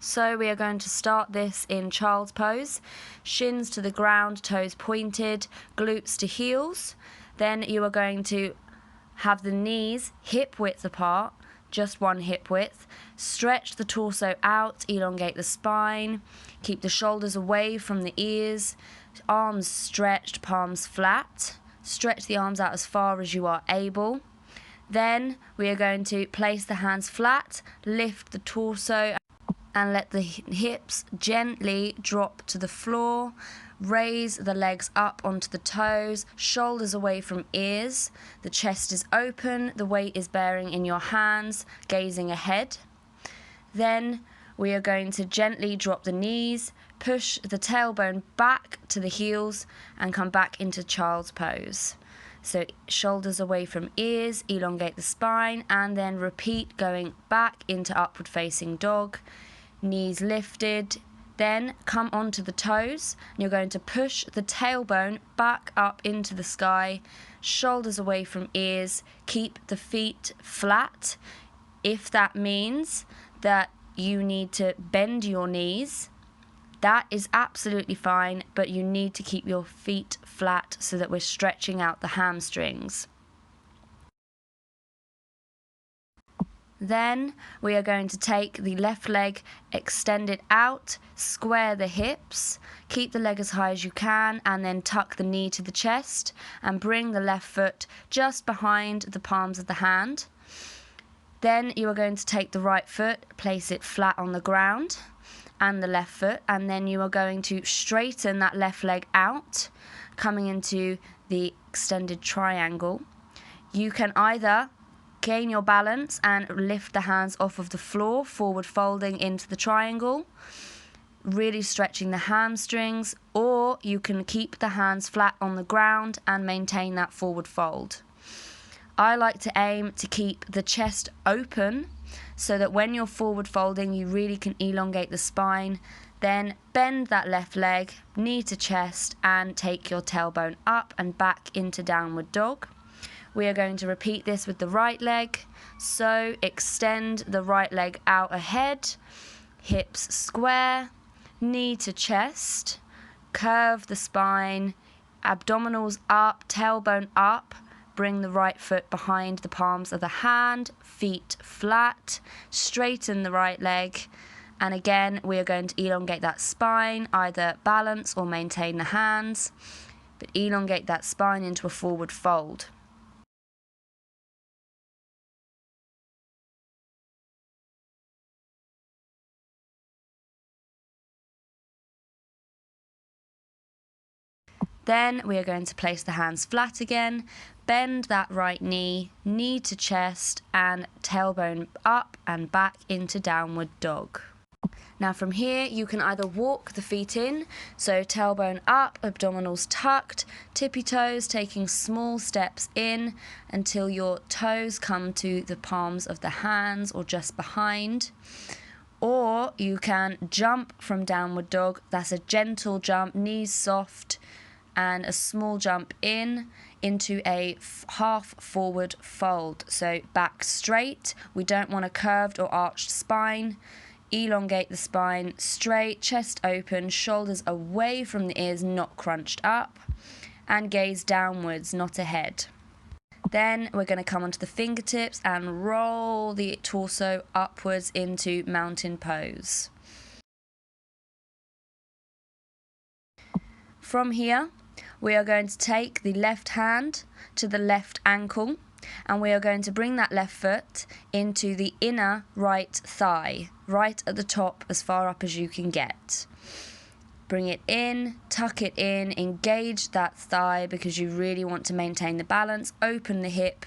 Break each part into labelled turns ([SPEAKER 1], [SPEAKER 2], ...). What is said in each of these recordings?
[SPEAKER 1] So we are going to start this in child's pose. Shins to the ground, toes pointed, glutes to heels. Then you are going to have the knees hip width apart, just one hip width. Stretch the torso out, elongate the spine. Keep the shoulders away from the ears. Arms stretched, palms flat. Stretch the arms out as far as you are able. Then we are going to place the hands flat, lift the torso and let the hips gently drop to the floor. Raise the legs up onto the toes, shoulders away from ears. The chest is open, the weight is bearing in your hands, gazing ahead. Then we are going to gently drop the knees, push the tailbone back to the heels and come back into child's pose. So shoulders away from ears, elongate the spine, and then repeat going back into upward facing dog. Knees lifted, then come onto the toes. You're going to push the tailbone back up into the sky, shoulders away from ears, keep the feet flat. If that means that you need to bend your knees, that is absolutely fine, but you need to keep your feet flat so that we're stretching out the hamstrings. Then we are going to take the left leg, extend it out, square the hips, keep the leg as high as you can, and then tuck the knee to the chest and bring the left foot just behind the palms of the hand. Then you are going to take the right foot, place it flat on the ground, and the left foot, and then you are going to straighten that left leg out, coming into the extended triangle. You can either gain your balance and lift the hands off of the floor, forward folding into the triangle, really stretching the hamstrings, or you can keep the hands flat on the ground and maintain that forward fold. I like to aim to keep the chest open so that when you're forward folding you really can elongate the spine. Then bend that left leg, knee to chest, and take your tailbone up and back into downward dog. We are going to repeat this with the right leg. So extend the right leg out ahead, hips square, knee to chest, curve the spine, abdominals up, tailbone up. Bring the right foot behind the palms of the hand, feet flat, straighten the right leg. And again, we are going to elongate that spine, either balance or maintain the hands, but elongate that spine into a forward fold. Then we are going to place the hands flat again, bend that right knee, knee to chest, and tailbone up and back into downward dog. Now from here you can either walk the feet in, so tailbone up, abdominals tucked, tippy toes taking small steps in until your toes come to the palms of the hands or just behind. Or you can jump from downward dog. That's a gentle jump, knees soft, and a small jump into a half forward fold. So back straight, we don't want a curved or arched spine. Elongate the spine straight, chest open, shoulders away from the ears, not crunched up, and gaze downwards, not ahead. Then we're going to come onto the fingertips and roll the torso upwards into mountain pose. From here, we are going to take the left hand to the left ankle, and we are going to bring that left foot into the inner right thigh, right at the top as far up as you can get. Bring it in, tuck it in, engage that thigh because you really want to maintain the balance. Open the hip.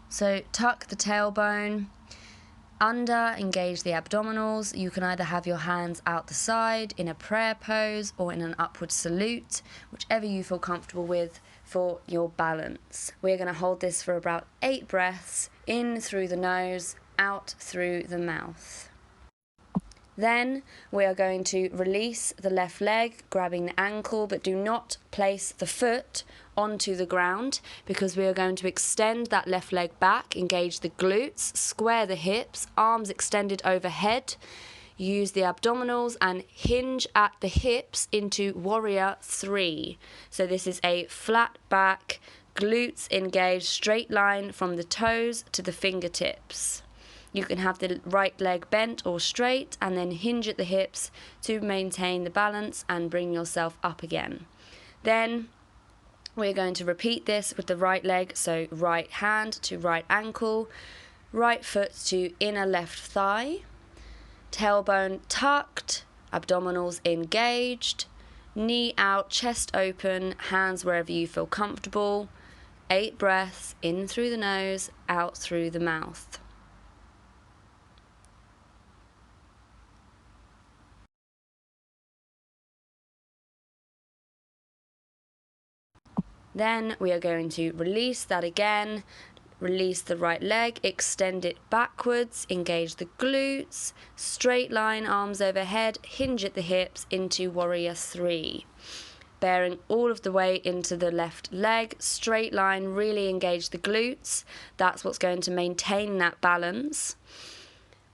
[SPEAKER 1] So tuck the tailbone under, engage the abdominals. You can either have your hands out the side in a prayer pose or in an upward salute, whichever you feel comfortable with for your balance. We're going to hold this for about 8 breaths, in through the nose, out through the mouth. Then we are going to release the left leg, grabbing the ankle, but do not place the foot onto the ground because we are going to extend that left leg back, engage the glutes, square the hips, arms extended overhead, use the abdominals and hinge at the hips into warrior 3. So this is a flat back, glutes engaged, straight line from the toes to the fingertips. You can have the right leg bent or straight and then hinge at the hips to maintain the balance and bring yourself up again. Then we're going to repeat this with the right leg, so right hand to right ankle, right foot to inner left thigh, tailbone tucked, abdominals engaged, knee out, chest open, hands wherever you feel comfortable. 8 breaths, in through the nose, out through the mouth. Then we are going to release that again, release the right leg, extend it backwards, engage the glutes, straight line, arms overhead, hinge at the hips into warrior 3. Bearing all of the weight into the left leg, straight line, really engage the glutes. That's what's going to maintain that balance.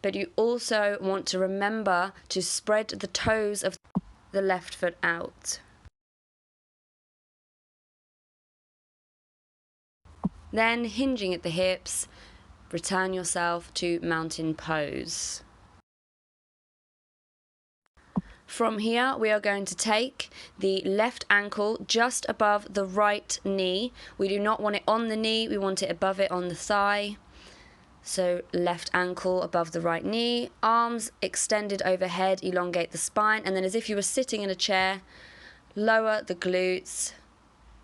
[SPEAKER 1] But you also want to remember to spread the toes of the left foot out. Then, hinging at the hips, return yourself to mountain pose. From here, we are going to take the left ankle just above the right knee. We do not want it on the knee, we want it above it on the thigh. So left ankle above the right knee, arms extended overhead, elongate the spine, and then as if you were sitting in a chair, lower the glutes,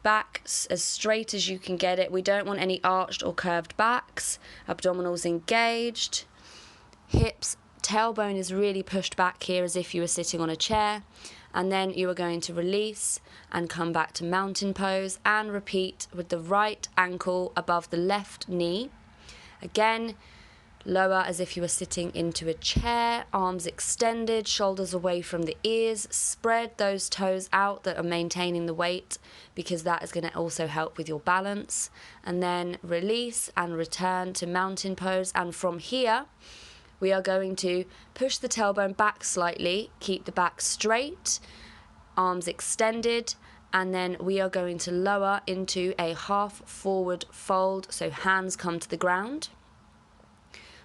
[SPEAKER 1] back as straight as you can get it. We don't want any arched or curved backs. Abdominals engaged. Hips, tailbone is really pushed back here as if you were sitting on a chair. And then you are going to release and come back to mountain pose and repeat with the right ankle above the left knee. Again, lower as if you were sitting into a chair, arms extended, shoulders away from the ears, spread those toes out that are maintaining the weight because that is going to also help with your balance. And then release and return to mountain pose, and from here we are going to push the tailbone back slightly, keep the back straight, arms extended, and then we are going to lower into a half forward fold, so hands come to the ground.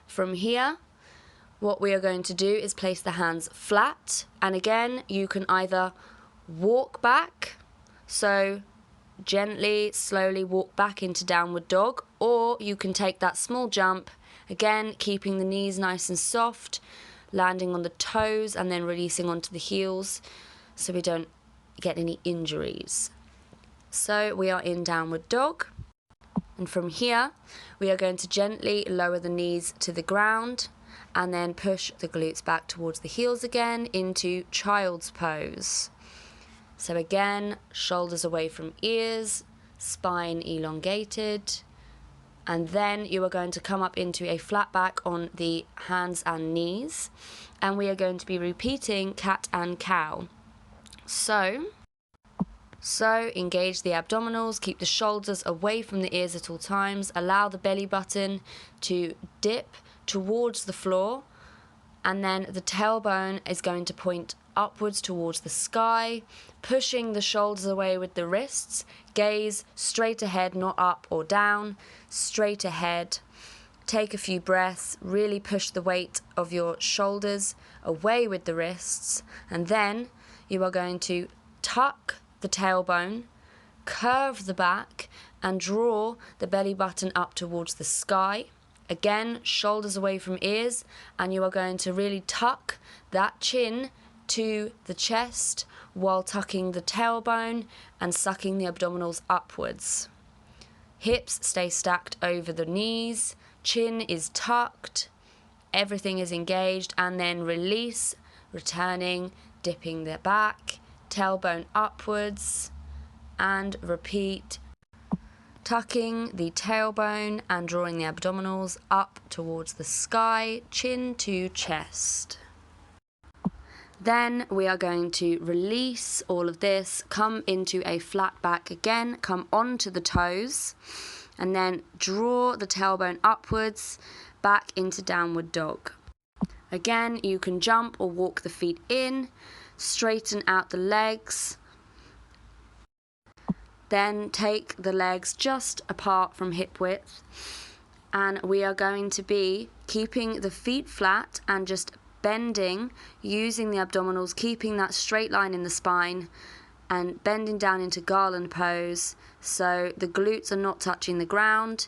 [SPEAKER 1] From here, what we are going to do is place the hands flat, and again, you can either walk back, so gently, slowly walk back into downward dog, or you can take that small jump, again, keeping the knees nice and soft, landing on the toes and then releasing onto the heels so we don't get any injuries. So we are in downward dog. And from here, we are going to gently lower the knees to the ground and then push the glutes back towards the heels again into child's pose. So again, shoulders away from ears, spine elongated, and then you are going to come up into a flat back on the hands and knees, and we are going to be repeating cat and cow. So engage the abdominals, keep the shoulders away from the ears at all times, allow the belly button to dip towards the floor, and then the tailbone is going to point upwards towards the sky, pushing the shoulders away with the wrists, gaze straight ahead, not up or down, straight ahead. Take a few breaths, really push the weight of your shoulders away with the wrists, and then you are going to tuck the tailbone, curve the back, and draw the belly button up towards the sky. Again, shoulders away from ears, and you are going to really tuck that chin to the chest while tucking the tailbone and sucking the abdominals upwards. Hips stay stacked over the knees, chin is tucked, everything is engaged, and then release, returning, dipping the back, tailbone upwards, and repeat tucking the tailbone and drawing the abdominals up towards the sky, chin to chest. Then we are going to release all of this, come into a flat back again, come onto the toes, and then draw the tailbone upwards, back into downward dog. Again, you can jump or walk the feet in, straighten out the legs, then take the legs just apart from hip width, and we are going to be keeping the feet flat and just bending, using the abdominals, keeping that straight line in the spine, and bending down into garland pose so the glutes are not touching the ground,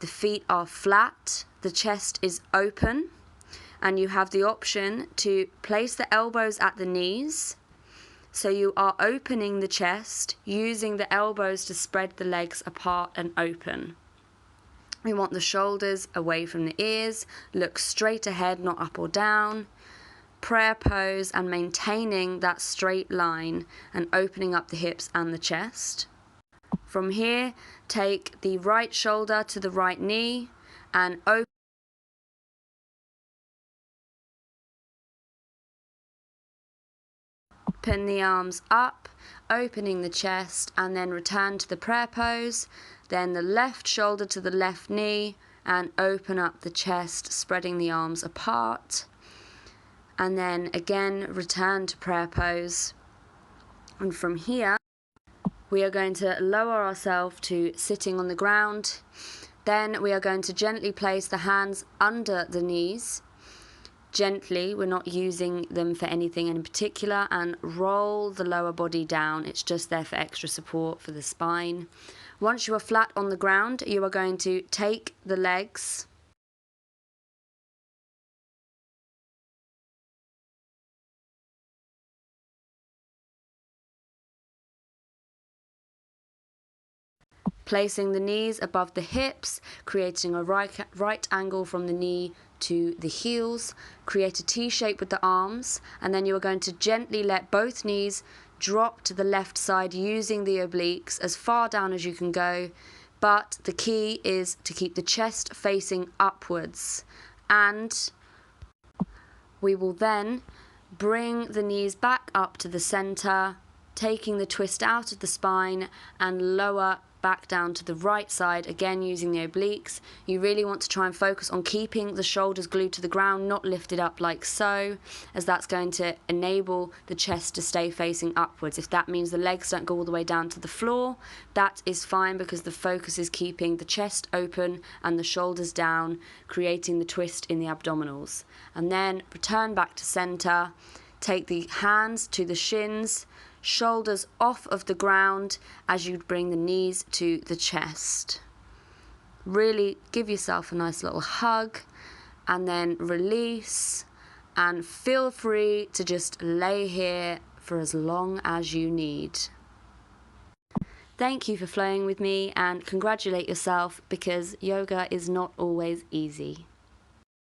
[SPEAKER 1] the feet are flat, the chest is open, and you have the option to place the elbows at the knees. So you are opening the chest, using the elbows to spread the legs apart and open. We want the shoulders away from the ears, look straight ahead, not up or down. Prayer pose and maintaining that straight line and opening up the hips and the chest. From here, take the right shoulder to the right knee and open the arms up, opening the chest, and then return to the prayer pose. Then the left shoulder to the left knee and open up the chest, spreading the arms apart. And then again, return to prayer pose. And from here, we are going to lower ourselves to sitting on the ground. Then we are going to gently place the hands under the knees. Gently, we're not using them for anything in particular, and roll the lower body down. It's just there for extra support for the spine. Once you are flat on the ground, you are going to take the legs, placing the knees above the hips, creating a right angle from the knee to the heels. Create a T shape with the arms, and then you are going to gently let both knees drop to the left side using the obliques as far down as you can go. But the key is to keep the chest facing upwards, and we will then bring the knees back up to the center, taking the twist out of the spine and lower back down to the right side, again using the obliques. You really want to try and focus on keeping the shoulders glued to the ground, not lifted up like so, as that's going to enable the chest to stay facing upwards. If that means the legs don't go all the way down to the floor, that is fine, because the focus is keeping the chest open and the shoulders down, creating the twist in the abdominals. And then return back to center, take the hands to the shins, shoulders off of the ground as you bring the knees to the chest. Really give yourself a nice little hug, and then release, and feel free to just lay here for as long as you need. Thank you for flowing with me, and congratulate yourself, because yoga is not always easy.